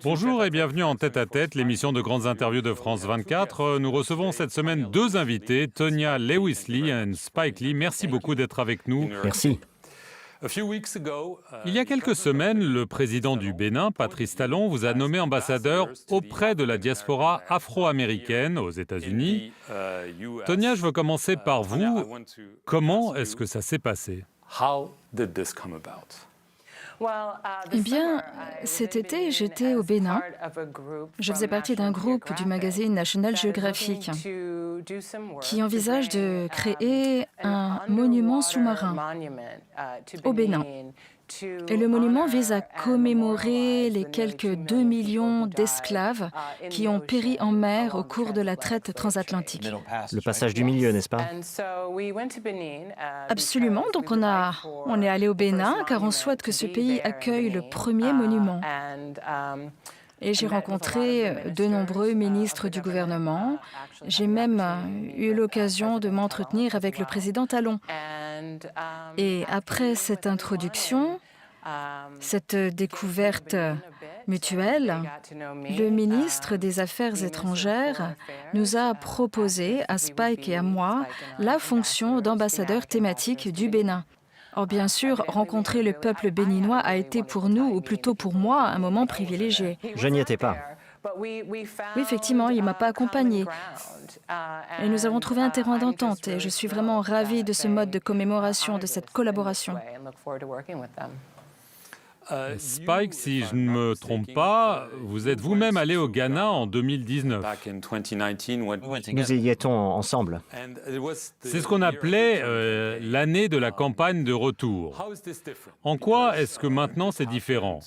Bonjour et bienvenue en Tête-à-Tête, l'émission de grandes interviews de France 24. Nous recevons cette semaine deux invités, Tonya Lewis-Lee et Spike Lee. Merci beaucoup d'être avec nous. Merci. Il y a quelques semaines, le président du Bénin, Patrice Talon, vous a nommé ambassadeur auprès de la diaspora afro-américaine aux États-Unis. Tonya, je veux commencer par vous. Comment est-ce que ça s'est passé? Eh bien, cet été, j'étais au Bénin. Je faisais partie d'un groupe du magazine National Geographic qui envisage de créer un monument sous-marin au Bénin. Et le monument vise à commémorer les quelques 2 millions d'esclaves qui ont péri en mer au cours de la traite transatlantique. Le passage du milieu, n'est-ce pas? Absolument, donc on est allé au Bénin car on souhaite que ce pays accueille le premier monument. Et j'ai rencontré de nombreux ministres du gouvernement. J'ai même eu l'occasion de m'entretenir avec le président Talon. Et après cette introduction, cette découverte mutuelle, le ministre des Affaires étrangères nous a proposé, à Spike et à moi, la fonction d'ambassadeur thématique du Bénin. Or, bien sûr, rencontrer le peuple béninois a été pour nous, ou plutôt pour moi, un moment privilégié. Je n'y étais pas. Oui, effectivement, il ne m'a pas accompagné. Et nous avons trouvé un terrain d'entente et je suis vraiment ravie de ce mode de commémoration, de cette collaboration. Spike, si je ne me trompe pas, vous êtes vous-même allé au Ghana en 2019. Nous y étions ensemble. C'est ce qu'on appelait l'année de la campagne de retour. En quoi est-ce que maintenant c'est différent?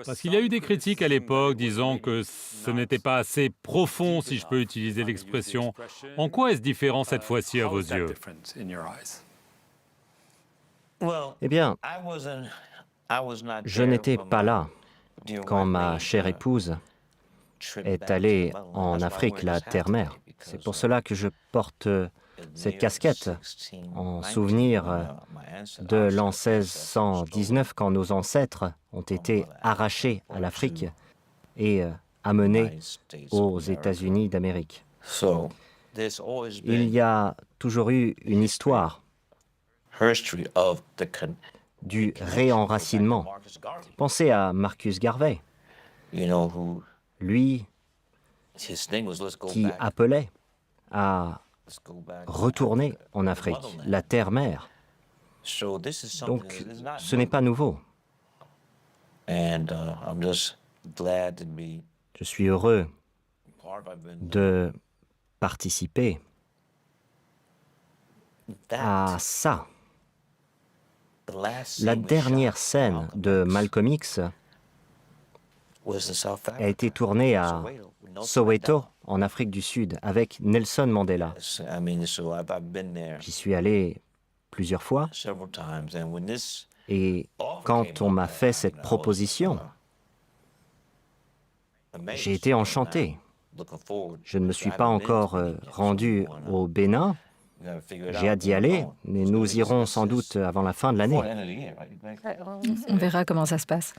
Parce qu'il y a eu des critiques à l'époque disant que ce n'était pas assez profond, si je peux utiliser l'expression. En quoi est-ce différent cette fois-ci à vos yeux? Eh bien, je n'étais pas là quand ma chère épouse est allée en Afrique, la terre-mère. C'est pour cela que je porte cette casquette en souvenir de l'an 1619, quand nos ancêtres ont été arrachés à l'Afrique et amenés aux États-Unis d'Amérique. Il y a toujours eu une histoire du réenracinement. Pensez à Marcus Garvey, lui qui appelait à retourner en Afrique, la terre-mère. Donc, ce n'est pas nouveau. Je suis heureux de participer à ça. La dernière scène de Malcolm X a été tournée à Soweto, en Afrique du Sud, avec Nelson Mandela. J'y suis allé plusieurs fois, et quand on m'a fait cette proposition, j'ai été enchanté. Je ne me suis pas encore rendu au Bénin. J'ai hâte d'y aller, mais nous irons sans doute avant la fin de l'année. On verra comment ça se passe.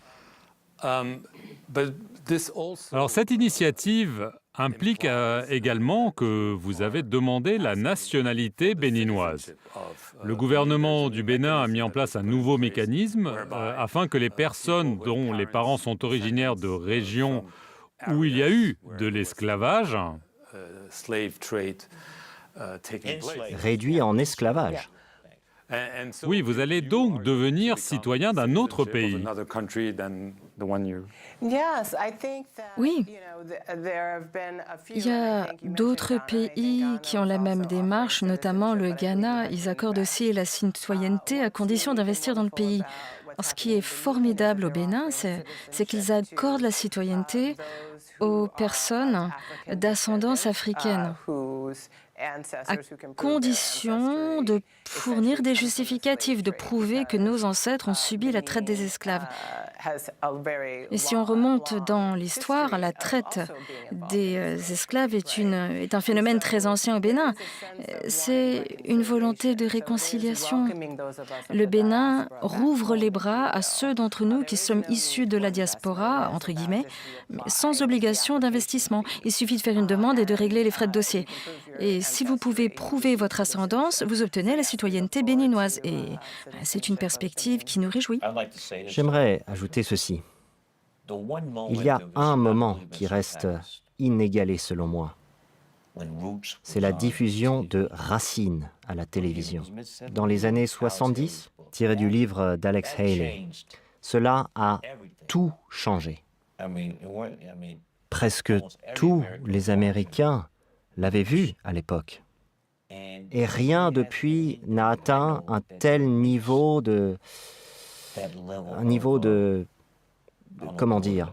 Alors cette initiative implique également que vous avez demandé la nationalité béninoise. Le gouvernement du Bénin a mis en place un nouveau mécanisme afin que les personnes dont les parents sont originaires de régions où il y a eu de l'esclavage réduit en esclavage. Oui, vous allez donc devenir citoyen d'un autre pays. Oui, il y a d'autres pays qui ont la même démarche, notamment le Ghana. Ils accordent aussi la citoyenneté à condition d'investir dans le pays. Alors, ce qui est formidable au Bénin, c'est qu'ils accordent la citoyenneté aux personnes d'ascendance africaine. à condition de fournir des justificatifs, de prouver que nos ancêtres ont subi la traite des esclaves. Et si on remonte dans l'histoire, la traite des esclaves est un phénomène très ancien au Bénin. C'est une volonté de réconciliation. Le Bénin rouvre les bras à ceux d'entre nous qui sommes issus de la diaspora, entre guillemets, mais sans obligation d'investissement. Il suffit de faire une demande et de régler les frais de dossier. Et si vous pouvez prouver votre ascendance, vous obtenez la citoyenneté béninoise. Et c'est une perspective qui nous réjouit. J'aimerais ajouter ceci. Il y a un moment qui reste inégalé selon moi. C'est la diffusion de Racine à la télévision. Dans les années 70, tiré du livre d'Alex Haley, cela a tout changé. Presque tous les Américains l'avaient vu à l'époque. Et rien depuis n'a atteint un tel niveau de... comment dire?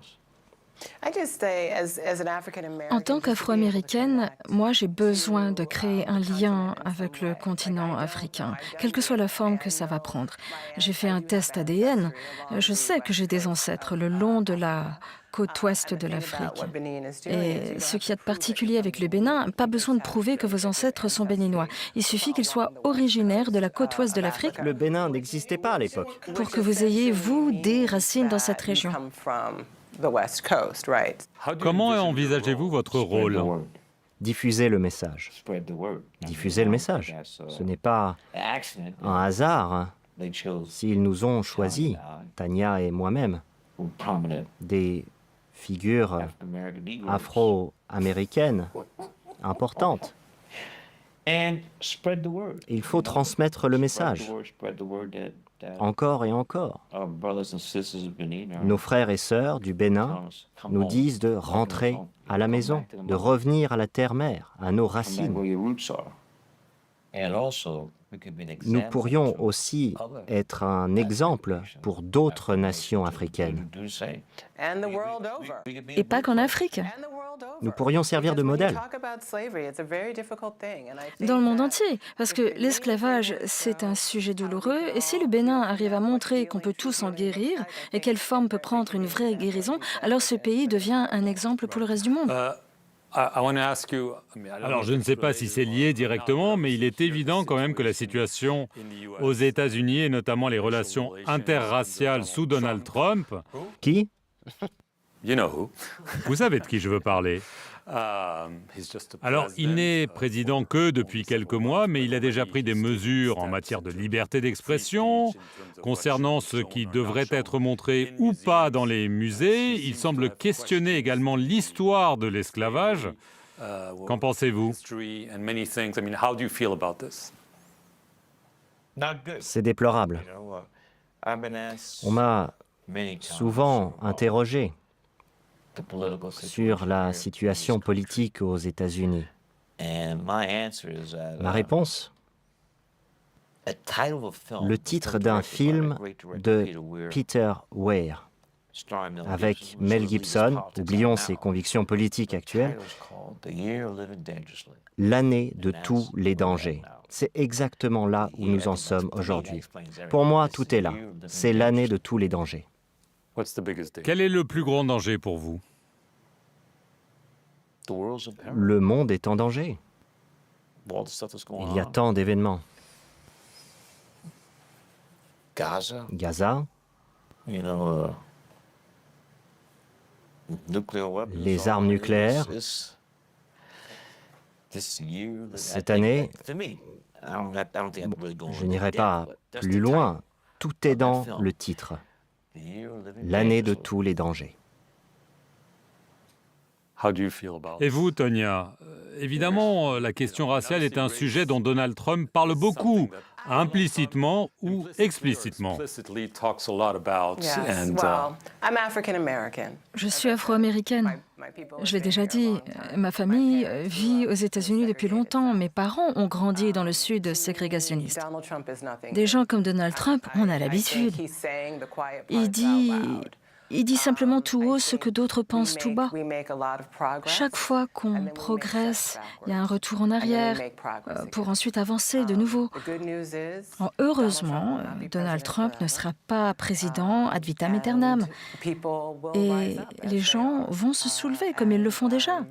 En tant qu'Afro-Américaine, moi j'ai besoin de créer un lien avec le continent africain, quelle que soit la forme que ça va prendre. J'ai fait un test ADN, je sais que j'ai des ancêtres le long de la côte ouest de l'Afrique. Et ce qu'il y a de particulier avec le Bénin, pas besoin de prouver que vos ancêtres sont béninois. Il suffit qu'ils soient originaires de la côte ouest de l'Afrique. Le Bénin n'existait pas à l'époque. Pour que vous ayez, vous, des racines dans cette région. Comment envisagez-vous votre rôle? Diffuser le message. Diffuser le message. Ce n'est pas un hasard hein, s'ils nous ont choisis, Tania et moi-même, des figures afro-américaines importantes. Il faut transmettre le message, encore et encore. Nos frères et sœurs du Bénin nous disent de rentrer à la maison, de revenir à la terre-mère, à nos racines. Nous pourrions aussi être un exemple pour d'autres nations africaines. Et pas qu'en Afrique. Nous pourrions servir de modèle. Dans le monde entier, parce que l'esclavage, c'est un sujet douloureux, et si le Bénin arrive à montrer qu'on peut tous en guérir, et quelle forme peut prendre une vraie guérison, alors ce pays devient un exemple pour le reste du monde. Alors, je ne sais pas si c'est lié directement, mais il est évident quand même que la situation aux États-Unis, et notamment les relations interraciales sous Donald Trump... Qui? Vous savez de qui je veux parler. Alors, il n'est président que depuis quelques mois, mais il a déjà pris des mesures en matière de liberté d'expression. Concernant ce qui devrait être montré ou pas dans les musées, il semble questionner également l'histoire de l'esclavage. Qu'en pensez-vous? C'est déplorable. On m'a souvent interrogé sur la situation politique aux États-Unis. Ma réponse? Le titre d'un film de Peter Weir avec Mel Gibson, oublions ses convictions politiques actuelles, l'année de tous les dangers. C'est exactement là où nous en sommes aujourd'hui. Pour moi, tout est là. C'est l'année de tous les dangers. Quel est le plus grand danger pour vous? Le monde est en danger. Il y a tant d'événements. Gaza, les armes nucléaires. Cette année, je n'irai pas plus loin. Tout est dans le titre. L'année de tous les dangers. Et vous, Tonya? Évidemment, la question raciale est un sujet dont Donald Trump parle beaucoup, implicitement ou explicitement. Je suis afro-américaine. Je l'ai déjà dit, ma famille vit aux États-Unis depuis longtemps. Mes parents ont grandi dans le sud ségrégationniste. Des gens comme Donald Trump, on a l'habitude. Il dit Il dit simplement tout haut ce que d'autres pensent tout bas. Chaque fois qu'on progresse, il y a un retour en arrière pour ensuite avancer de nouveau. Heureusement, Donald Trump ne sera pas président ad vitam aeternam. Et les gens vont se soulever comme ils le font déjà.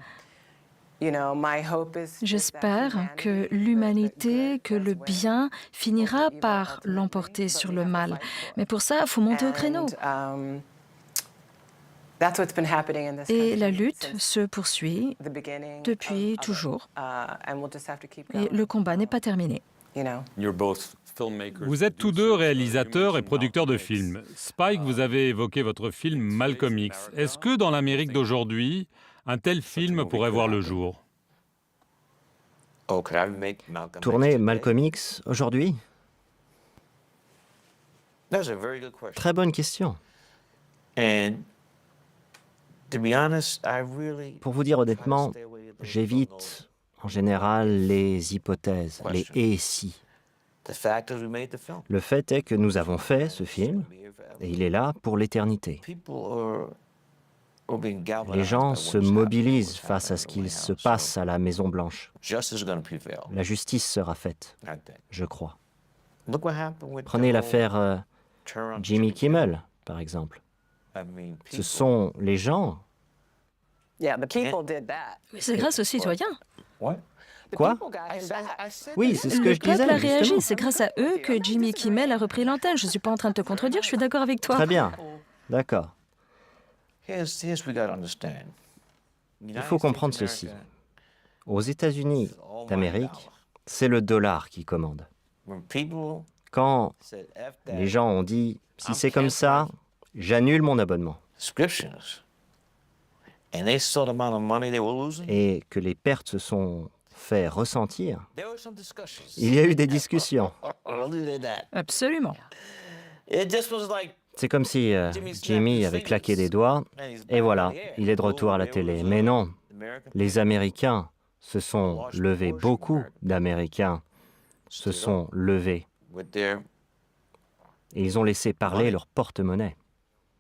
J'espère que l'humanité, que le bien finira par l'emporter sur le mal. Mais pour ça, il faut monter au créneau. Et la lutte se poursuit depuis toujours. Et le combat n'est pas terminé. Vous êtes tous deux réalisateurs et producteurs de films. Spike, vous avez évoqué votre film Malcolm X. Est-ce que dans l'Amérique d'aujourd'hui, un tel film pourrait voir le jour? Tourner Malcolm X aujourd'hui? Très bonne question. Pour vous dire honnêtement, j'évite en général les hypothèses, les « et si ». Le fait est que nous avons fait ce film et il est là pour l'éternité. Les gens se mobilisent face à ce qu'il se passe à la Maison-Blanche. La justice sera faite, je crois. Prenez l'affaire Jimmy Kimmel, par exemple. Ce sont les gens. Mais c'est grâce aux citoyens. Quoi? Oui, c'est ce que je disais. Le peuple a réagi, justement. c'est grâce à eux que Jimmy Kimmel a repris l'antenne. Je ne suis pas en train de te contredire, je suis d'accord avec toi. Très bien, d'accord. Il faut comprendre ceci. Aux États-Unis d'Amérique, c'est le dollar qui commande. Quand les gens ont dit « si c'est comme ça, j'annule mon abonnement » et que les pertes se sont fait ressentir, il y a eu des discussions. Absolument. C'est comme si Jimmy avait claqué des doigts et voilà, il est de retour à la télé. Mais non, les Américains se sont levés, beaucoup d'Américains se sont levés et ils ont laissé parler leur porte-monnaie.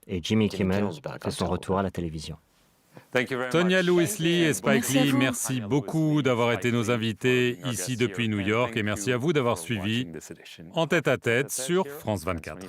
Et Jimmy Kimmel fait son retour à la télévision. Tonya Louis-Lee et Spike Merci à Lee, vous. merci beaucoup d'avoir été nos invités ici depuis New York et merci à vous d'avoir suivi En tête à tête sur France 24.